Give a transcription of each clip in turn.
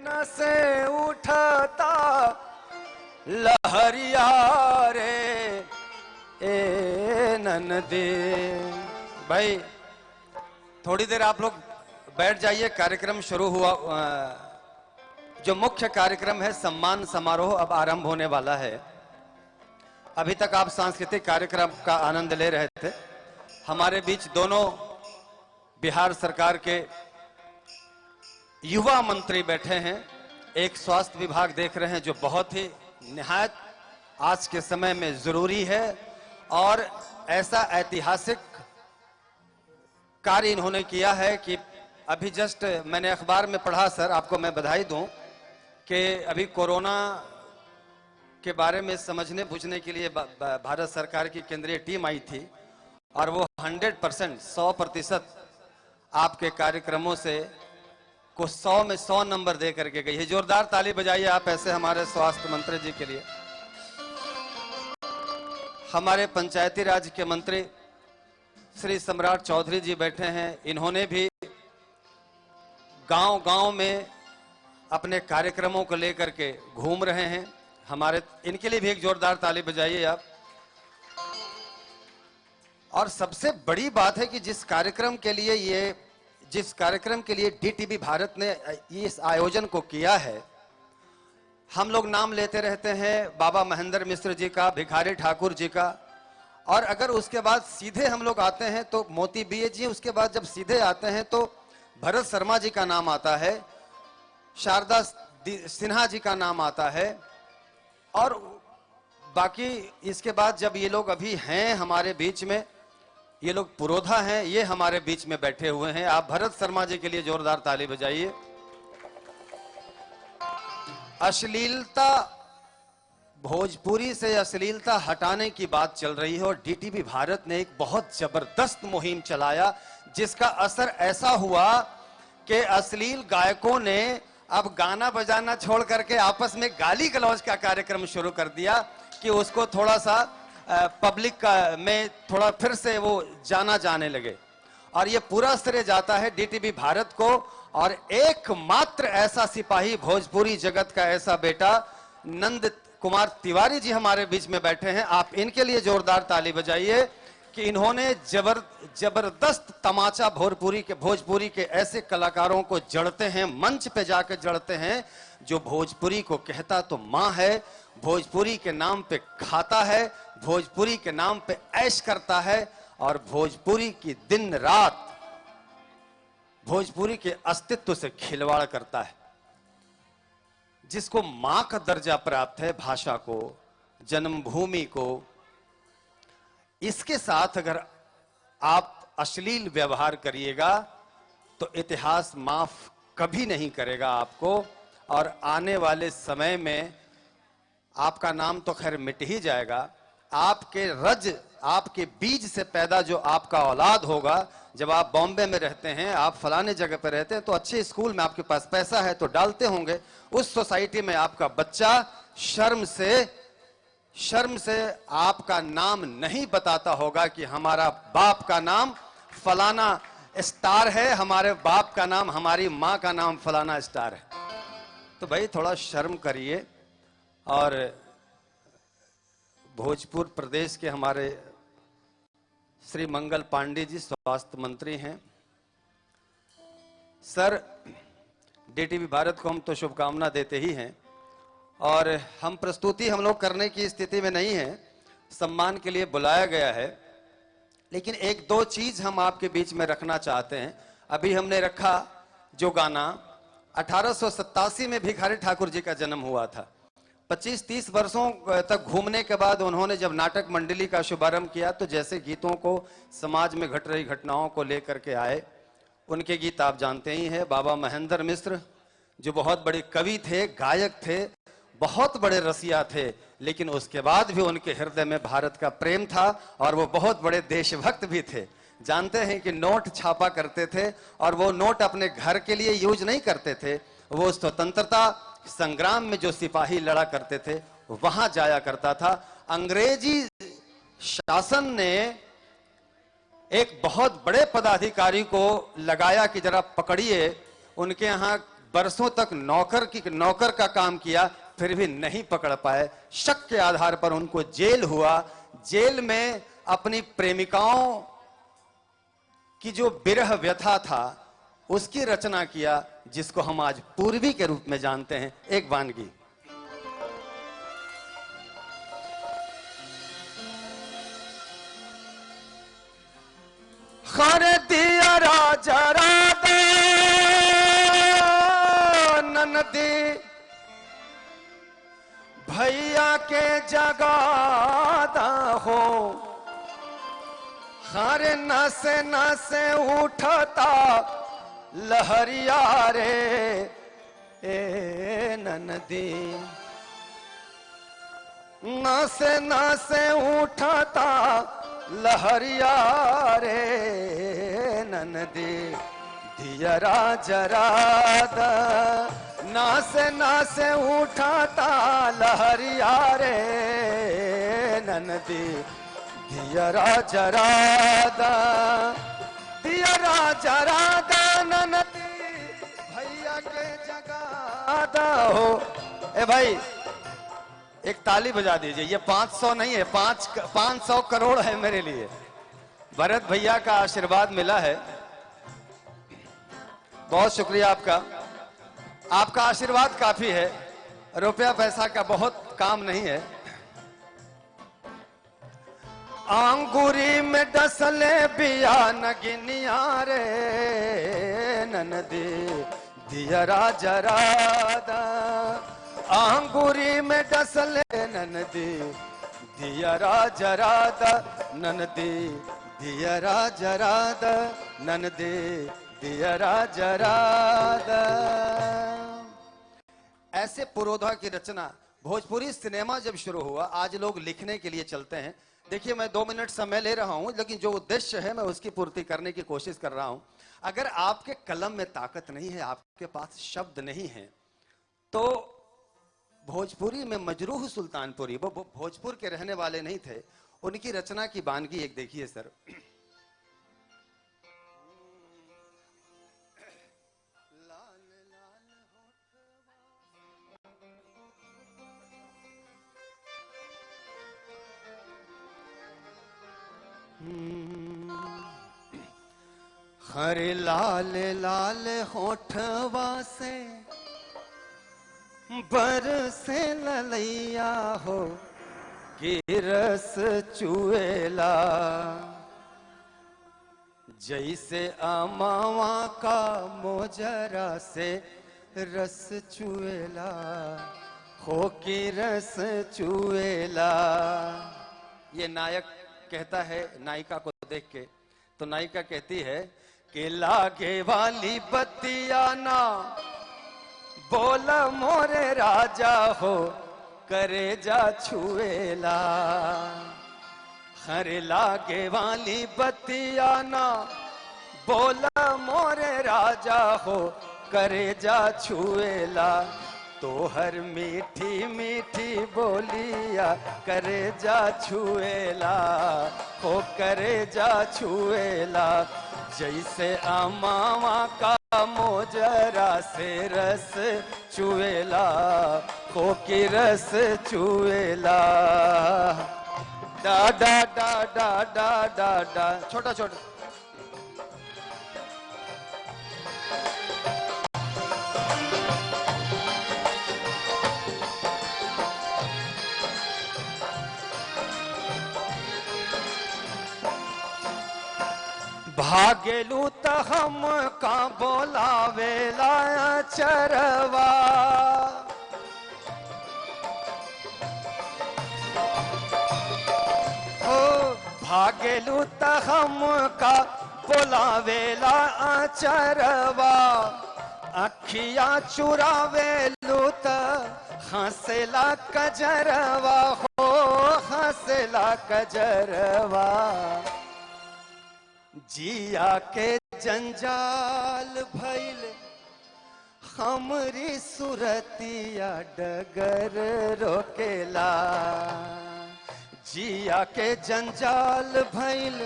न से उठता लहरिया रे ए ननदे। भाई थोड़ी देर आप लोग बैठ जाइए, कार्यक्रम शुरू हुआ। जो मुख्य कार्यक्रम है सम्मान समारोह अब आरंभ होने वाला है। अभी तक आप सांस्कृतिक कार्यक्रम का आनंद ले रहे थे। हमारे बीच दोनों बिहार सरकार के युवा मंत्री बैठे हैं। एक स्वास्थ्य विभाग देख रहे हैं जो बहुत ही निहायत आज के समय में जरूरी है, और ऐसा ऐतिहासिक कार्य इन्होंने किया है कि अभी जस्ट मैंने अखबार में पढ़ा, सर आपको मैं बधाई दूं कि अभी कोरोना के बारे में समझने बुझने के लिए भारत सरकार की केंद्रीय टीम आई थी, और वो 100% 100% आपके कार्यक्रमों से को 100 में 100 नंबर दे करके गई है। जोरदार ताली बजाइए आप ऐसे हमारे स्वास्थ्य मंत्री जी के लिए। हमारे पंचायती राज के मंत्री श्री सम्राट चौधरी जी बैठे हैं। इन्होंने भी गांव-गांव में अपने कार्यक्रमों को लेकर के घूम रहे हैं। हमारे इनके लिए भी एक जोरदार ताली बजाइए आप। और सबसे बड़ी बात है कि जिस कार्यक्रम के लिए डीटीवी भारत ने इस आयोजन को किया है, हम लोग नाम लेते रहते हैं बाबा महेंद्र मिश्र जी का, भिखारी ठाकुर जी का, और अगर उसके बाद सीधे हम लोग आते हैं तो मोती बीए जी, उसके बाद जब सीधे आते हैं तो भरत शर्मा जी का नाम आता है, शारदा सिन्हा जी का नाम आता है, और बाकी इसके बाद जब ये लोग अभी हैं हमारे बीच में, ये लोग पुरोधा हैं, ये हमारे बीच में बैठे हुए हैं। आप भरत शर्मा जी के लिए जोरदार ताली बजाइए। अश्लीलता, भोजपुरी से अश्लीलता हटाने की बात चल रही है, और डीटीवी भारत ने एक बहुत जबरदस्त मुहिम चलाया जिसका असर ऐसा हुआ कि अश्लील गायकों ने अब गाना बजाना छोड़ करके आपस में गाली गलौज का कार्यक्रम शुरू कर दिया कि उसको थोड़ा सा पब्लिक में थोड़ा फिर से वो जाने लगे, और ये पूरा श्रेय जाता है डीटीवी भारत को। और एकमात्र ऐसा सिपाही, भोजपुरी जगत का ऐसा बेटा, नंद कुमार तिवारी जी हमारे बीच में बैठे हैं। आप इनके लिए जोरदार ताली बजाइए कि इन्होंने जबरदस्त तमाचा भोजपुरी के ऐसे कलाकारों को जड़ते हैं, मंच पे जाकर जड़ते हैं, जो भोजपुरी को कहता तो मां है, भोजपुरी के नाम पे खाता है, भोजपुरी के नाम पे ऐश करता है, और भोजपुरी की दिन रात भोजपुरी के अस्तित्व से खिलवाड़ करता है। जिसको मां का दर्जा प्राप्त है भाषा को, जन्मभूमि को, इसके साथ अगर आप अश्लील व्यवहार करिएगा तो इतिहास माफ कभी नहीं करेगा आपको, और आने वाले समय में आपका नाम तो खैर मिट ही जाएगा। आपके बीज से पैदा जो आपका औलाद होगा, जब आप बॉम्बे में रहते हैं, आप फलाने जगह पर रहते हैं, तो अच्छे स्कूल में आपके पास पैसा है तो डालते होंगे, उस सोसाइटी में आपका बच्चा शर्म से आपका नाम नहीं बताता होगा कि हमारा बाप का नाम फलाना स्टार है, हमारे बाप का नाम, हमारी मां का नाम फलाना स्टार है। तो भाई थोड़ा शर्म करिए। और भोजपुर प्रदेश के हमारे श्री मंगल पांडे जी स्वास्थ्य मंत्री हैं। सर, डीटीवी भारत को हम तो शुभकामना देते ही हैं, और हम प्रस्तुति हम लोग करने की स्थिति में नहीं है, सम्मान के लिए बुलाया गया है, लेकिन एक दो चीज हम आपके बीच में रखना चाहते हैं। अभी हमने रखा जो गाना 1887 में भिखारी ठाकुर जी का जन्म हुआ था। 25-30 वर्षों तक घूमने के बाद उन्होंने जब नाटक मंडली का शुभारंभ किया, तो जैसे गीतों को समाज में घट रही घटनाओं को लेकर के आए, उनके गीत आप जानते ही हैं। बाबा महेंद्र मिश्र जो बहुत बड़े कवि थे, गायक थे, बहुत बड़े रसिया थे, लेकिन उसके बाद भी उनके हृदय में भारत का प्रेम था, और वो बहुत बड़े देशभक्त भी थे। जानते हैं कि नोट छापा करते थे, और वो नोट अपने घर के लिए यूज नहीं करते थे, वो स्वतंत्रता संग्राम में जो सिपाही लड़ा करते थे वहां जाया करता था। अंग्रेजी शासन ने एक बहुत बड़े पदाधिकारी को लगाया कि जरा पकड़िए, उनके यहाँ बरसों तक नौकर का काम किया, फिर भी नहीं पकड़ पाए। शक के आधार पर उनको जेल हुआ। जेल में अपनी प्रेमिकाओं की जो विरह व्यथा था उसकी रचना किया, जिसको हम आज पूर्वी के रूप में जानते हैं। एक वानगी। खर दिया राजा राधा ननदी भैया के जगादा हो, हर नसे नसे उठता लहरिया रे ए ननदी, नसे नसे उठता लहरिया रे ननदी, दियरा जराद नासे नासे उठाता लहरिया रे ननदी, दियरा जरादा दियरा जरादा ननदी भैया के जगादा हो। ए भाई एक ताली बजा दीजिए। ये 500 नहीं है, 500 करोड़ है मेरे लिए। भरत भैया का आशीर्वाद मिला है, बहुत शुक्रिया आपका। आपका आशीर्वाद काफी है, रुपया पैसा का बहुत काम नहीं है। आंगूरी में डसले बिया नगिनिया रे ननदी, दियरा जरादा आंगूरी में डसले ननदी, दियरा जरादा ननदी, दियरा जरादा ननदी, दियरा जरादा। ऐसे पुरोधा की रचना भोजपुरी सिनेमा जब शुरू हुआ, आज लोग लिखने के लिए चलते हैं। देखिए मैं 2 मिनट समय ले रहा हूं, लेकिन जो उद्देश्य है मैं उसकी पूर्ति करने की कोशिश कर रहा हूं। अगर आपके कलम में ताकत नहीं है, आपके पास शब्द नहीं है, तो भोजपुरी में मजरूह सुल्तानपुरी, वो भोजपुर के रहने वाले नहीं थे, उनकी रचना की वानगी एक देखिए सर। हरे लाल लाल होठवा से बरसे ललैया हो, कि रस चुएला, जैसे अमावा का मोजरा से रस चुएला हो, कि रस चुएला। ये नायक कहता है नायिका को देख के, तो नायिका कहती है कि लागे वाली बत्तियां ना बोला मोरे राजा हो, करेजा छुएला, हरे लागे वाली बत्तियां ना बोला मोरे राजा हो, करेजा छुएला, तो हर मीठी मीठी बोलिया करेजा छुएला हो, करेजा छुएला, जैसे अमावा का मोजरा से रस चुएला हो, कि रस चुएला। डा डा डा डा डा डा डा, छोटा छोटा। भागेलू त हम का बोलावेला चरवा, हो भागेलू त हम का बोलावेला चरवा, अखिया चुरावेलू त हंसेला कजरवा हो, हंसेला कजरवा, जिया के जंजाल भइल हमरी सुरतिया डगर रोकेला, जिया के जंजाल भइल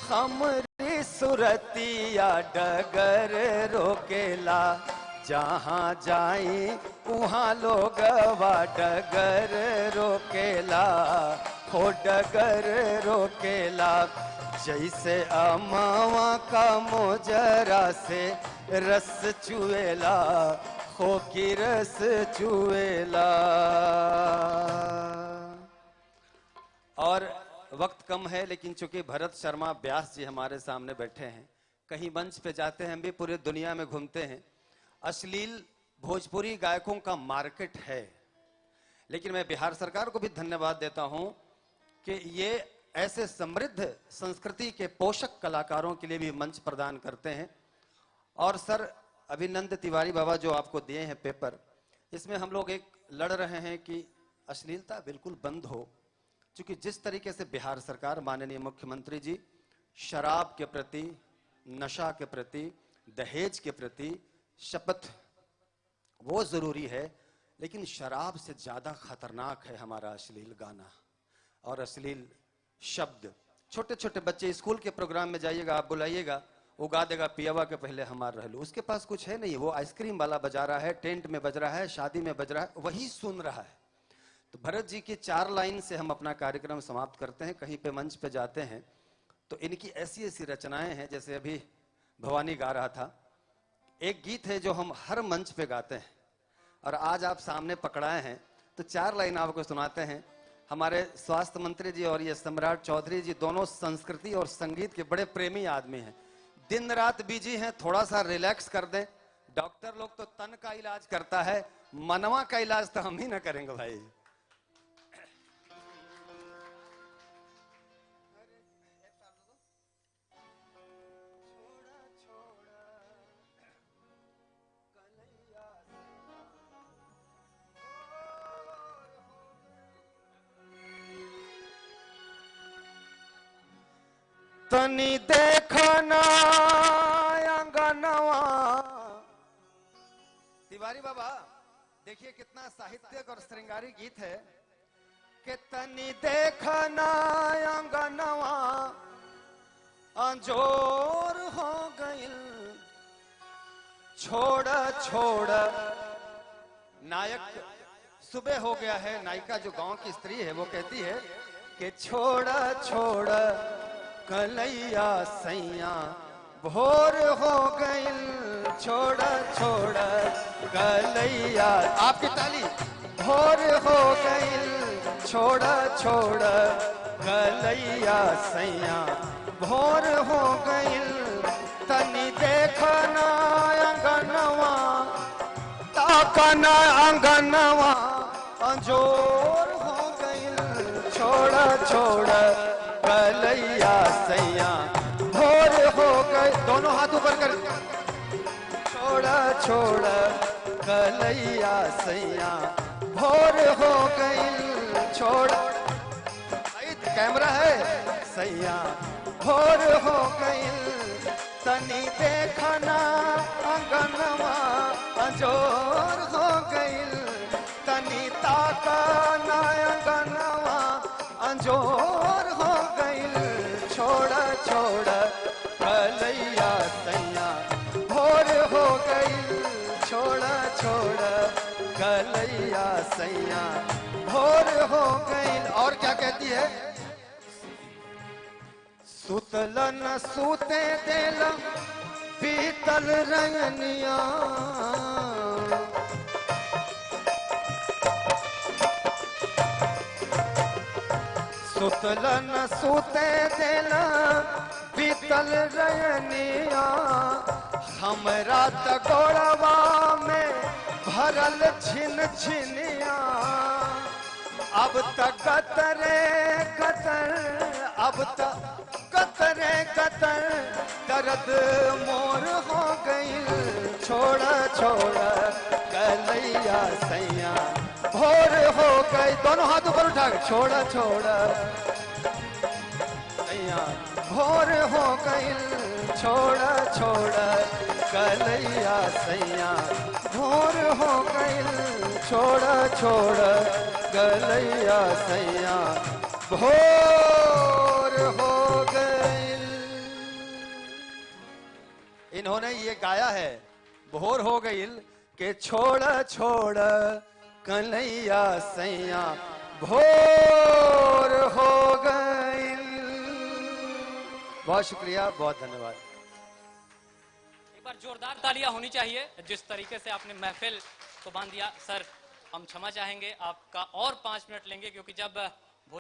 हमरी सुरतिया डगर रोकेला, जहाँ जाई वहाँ लोग डगर रोकेला, हो डगर रोकेला। जैसे अमावा का मोजरा से रस चुएला, हो की रस चुएला। और वक्त कम है, लेकिन चूंकि भरत शर्मा व्यास जी हमारे सामने बैठे हैं, कहीं मंच पे जाते हैं, हम भी पूरे दुनिया में घूमते हैं, अश्लील भोजपुरी गायकों का मार्केट है। लेकिन मैं बिहार सरकार को भी धन्यवाद देता हूं कि ये ऐसे समृद्ध संस्कृति के पोषक कलाकारों के लिए भी मंच प्रदान करते हैं। और सर अभिनंद तिवारी बाबा जो आपको दिए हैं पेपर, इसमें हम लोग एक लड़ रहे हैं कि अश्लीलता बिल्कुल बंद हो। क्योंकि जिस तरीके से बिहार सरकार, माननीय मुख्यमंत्री जी शराब के प्रति, नशा के प्रति, दहेज के प्रति शपथ, वो जरूरी है, लेकिन शराब से ज्यादा खतरनाक है हमारा अश्लील गाना और अश्लील शब्द। छोटे छोटे बच्चे स्कूल के प्रोग्राम में जाइएगा, आप बुलाइएगा, वो गा देगा पियावा के पहले हमार रहलू। उसके पास कुछ है नहीं, वो आइसक्रीम वाला बजा रहा है, टेंट में बज रहा है, शादी में बज रहा है, वही सुन रहा है। तो भरत जी की 4 लाइन से हम अपना कार्यक्रम समाप्त करते हैं। कहीं पे मंच पे जाते हैं तो इनकी ऐसी ऐसी रचनाएं हैं, जैसे अभी भवानी गा रहा था, एक गीत है जो हम हर मंच पे गाते हैं और आज आप सामने पकड़ाए हैं, तो 4 लाइन आपको सुनाते हैं। हमारे स्वास्थ्य मंत्री जी और ये सम्राट चौधरी जी दोनों संस्कृति और संगीत के बड़े प्रेमी आदमी हैं, दिन रात बिजी हैं, थोड़ा सा रिलैक्स कर दें। डॉक्टर लोग तो तन का इलाज करता है, मनवा का इलाज तो हम ही ना करेंगे भाई। तनी देखना अंगनवा। तिवारी बाबा देखिए कितना साहित्यिक और श्रृंगारी गीत है कि तनी देखना अंगनवा अंजोर हो गइल, छोड़ छोड़। नायक सुबह हो गया है, नायिका जो गांव की स्त्री है वो कहती है कि छोड़ छोड़ कलैया सैया भोर हो गइल, छोड़ छोड़ कलैया। आपकी ताली। भोर हो गइल, छोड़ छोड़ कलैया सैया भोर हो गइल। तनी देखना अंगनवा, ताकना अंगनवा अंजोर हो गइल, छोड़ छोड़ कलैया सैया भोर हो गए। दोनों हाथ ऊपर कर। छोड़ा छोड़ा कलैया सैया भोर हो गई, छोड़ा। कैमरा है। सैया भोर हो गई, तनी देखना अंगनवा अंजोर हो गई, तनी ताकना अंगनवा अंजोर हो गई, छोड़ा छोड़ा कलैया सैया भोर हो गई, छोड़ा छोड़ा कलैया सैया भोर हो गई। और क्या कहती है? सुतल न सूते देल पीतल रंगनिया, सुतल न सूते देल पीतल रंगनिया, हमरा त गोड़वा में भरल छिन छिनिया। अब तक कतरे कतर, अब तक कतरे कतर दर्द मोर हो गई, छोड़ा छोड़ा कलैया सैया भोर हो गई। दोनों हाथ ऊपर उठा के छोड़ा छोड़ा सैया भोर हो गई, छोड़ा छोड़ा कलैया सैया भोर हो गई, छोड़ा छोड़ा कलैया सैया भोर हो गई। इन्होंने ये गाया है, भोर हो गई के छोड़ छोड़ कन्हैया सैया भोर हो गई। बहुत शुक्रिया, बहुत धन्यवाद। एक बार जोरदार तालियां होनी चाहिए जिस तरीके से आपने महफिल को बांध दिया। सर हम क्षमा चाहेंगे, आपका और 5 मिनट लेंगे क्योंकि जब